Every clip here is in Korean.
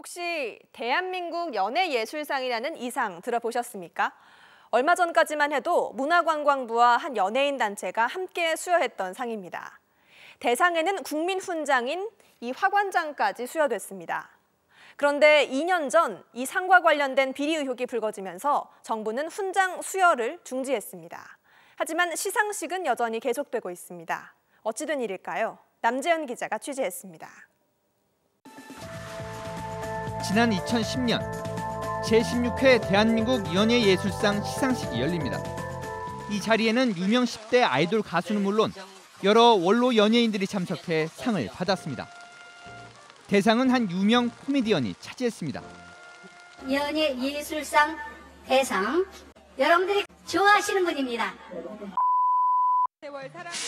혹시 대한민국 연예예술상이라는 이 상 들어보셨습니까? 얼마 전까지만 해도 문화관광부와 한 연예인 단체가 함께 수여했던 상입니다. 대상에는 국민훈장인 이 화관장까지 수여됐습니다. 그런데 2년 전 이 상과 관련된 비리 의혹이 불거지면서 정부는 훈장 수여를 중지했습니다. 하지만 시상식은 여전히 계속되고 있습니다. 어찌된 일일까요? 남재현 기자가 취재했습니다. 지난 2010년 제16회 대한민국 연예예술상 시상식이 열립니다. 이 자리에는 유명 10대 아이돌 가수는 물론 여러 원로 연예인들이 참석해 상을 받았습니다. 대상은 한 유명 코미디언이 차지했습니다. 연예예술상 대상, 여러분들이 좋아하시는 분입니다.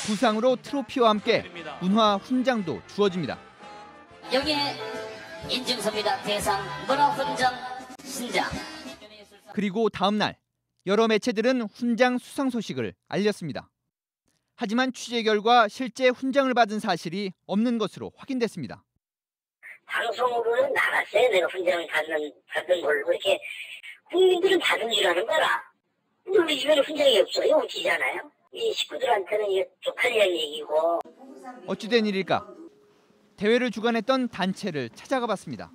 부상으로 트로피와 함께 문화훈장도 주어집니다. 여기에 인증서입니다. 대상 문화훈장 신장. 그리고 다음 날 여러 매체들은 훈장 수상 소식을 알렸습니다. 하지만 취재 결과 실제 훈장을 받은 사실이 없는 것으로 확인됐습니다. 방송으로는 나갔어요. 내가 훈장을 받은 걸로. 이렇게 국민들은 받은 줄 아는 거라. 근데 우리 집에는 훈장이 없어요. 웃기잖아요. 이 식구들한테는 이게 쪽팔리는 얘기고. 어찌된 일일까? 대회를 주관했던 단체를 찾아가 봤습니다.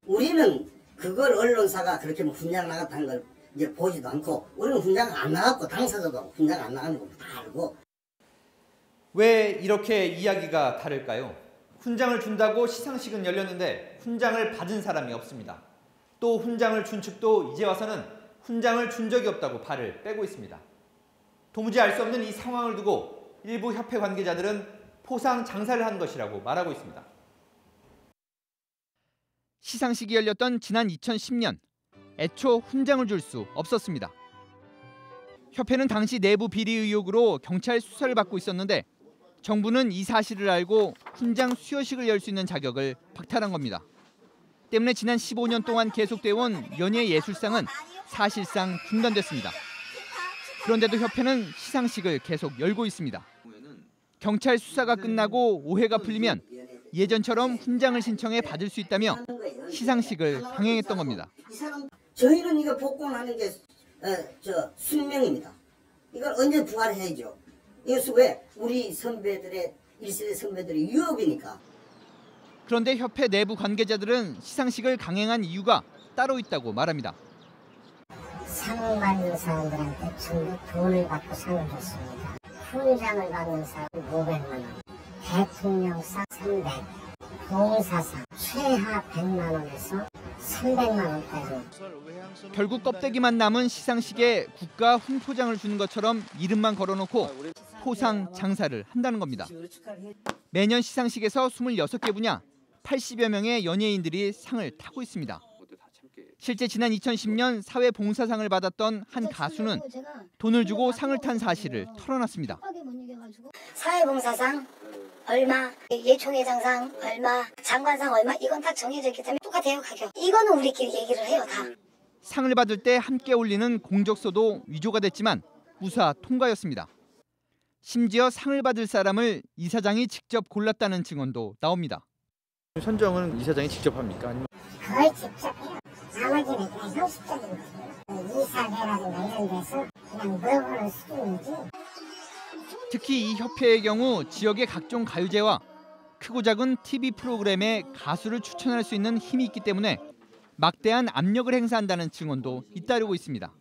우리는 그걸 언론사가 그렇게 훈장 나갔다는 걸 이제 보지도 않고, 우리는 훈장 안 나갔고 당사자도 훈장 안 나가는 거 다 알고. 왜 이렇게 이야기가 다를까요? 훈장을 준다고 시상식은 열렸는데 훈장을 받은 사람이 없습니다. 또 훈장을 준 측도 이제 와서는 훈장을 준 적이 없다고 발을 빼고 있습니다. 도무지 알 수 없는 이 상황을 두고 일부 협회 관계자들은 포상 장사를 한 것이라고 말하고 있습니다. 시상식이 열렸던 지난 2010년, 애초 훈장을 줄 수 없었습니다. 협회는 당시 내부 비리 의혹으로 경찰 수사를 받고 있었는데 정부는 이 사실을 알고 훈장 수여식을 열 수 있는 자격을 박탈한 겁니다. 때문에 지난 15년 동안 계속돼 온 연예예술상은 사실상 중단됐습니다. 그런데도 협회는 시상식을 계속 열고 있습니다. 경찰 수사가 끝나고 오해가 풀리면 예전처럼 훈장을 신청해 받을 수 있다며 시상식을 강행했던 겁니다. 저희는 이거 복권하는 게 숙명입니다. 이걸 언제 부활해야죠. 이것은 왜? 우리 선배들의 1세대 선배들의 유업이니까. 그런데 협회 내부 관계자들은 시상식을 강행한 이유가 따로 있다고 말합니다. 상을 받는 사람들한테 전부 돈을 받고 상을 줬습니다. 훈장을 받는 사람 500만 원, 대통령상 300, 봉사상 최하 100만 원에서 300만 원까지. 결국 껍데기만 남은 시상식에 국가 훈포장을 주는 것처럼 이름만 걸어놓고 포상 장사를 한다는 겁니다. 매년 시상식에서 26개 분야 80여 명의 연예인들이 상을 타고 있습니다. 실제 지난 2010년 사회봉사상을 받았던 한 가수는 돈을 주고 상을 탄 사실을 털어놨습니다. 사회봉사상 얼마, 예총회장상 얼마, 장관상 얼마, 이건 딱 정해져 있기 때문에 똑같아요, 가격. 이거는 우리끼리 얘기를 해요, 다. 상을 받을 때 함께 올리는 공적서도 위조가 됐지만 무사 통과였습니다. 심지어 상을 받을 사람을 이사장이 직접 골랐다는 증언도 나옵니다. 선정은 이사장이 직접 합니까? 아니면? 거의 직접 해요. 나머지는 그냥 형식적인 이사회라든가 이런 데서 그냥 물어보는 수준이지. 특히 이 협회의 경우 지역의 각종 가요제와 크고 작은 TV 프로그램에 가수를 추천할 수 있는 힘이 있기 때문에 막대한 압력을 행사한다는 증언도 잇따르고 있습니다.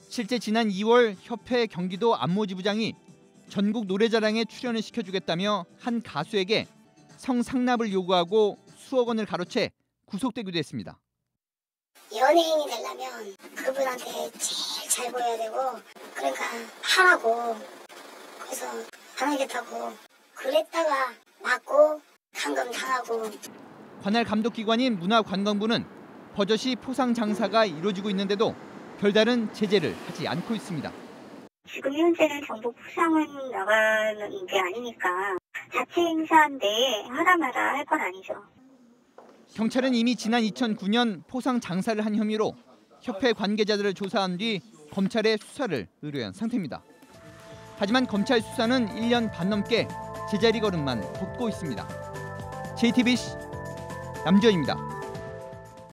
실제 지난 2월 협회 경기도 안모지부장이 전국 노래자랑에 출연을 시켜주겠다며 한 가수에게 성상납을 요구하고 수억 원을 가로채 구속되기도 했습니다. 연예인이 되려면 그분한테 제일 잘 보여야 되고, 그러니까 하라고. 그래서 안 하겠다고. 그랬다가 맞고 감금 당하고. 관할 감독기관인 문화관광부는 버젓이 포상 장사가 이루어지고 있는데도 별다른 제재를 하지 않고 있습니다. 지금 현재는 정부 포상은 나가는 게 아니니까 자체 행사인데 하나마다 할 건 아니죠. 경찰은 이미 지난 2009년 포상 장사를 한 혐의로 협회 관계자들을 조사한 뒤 검찰에 수사를 의뢰한 상태입니다. 하지만 검찰 수사는 1년 반 넘게 제자리 걸음만 걷고 있습니다. JTBC 남주현입니다.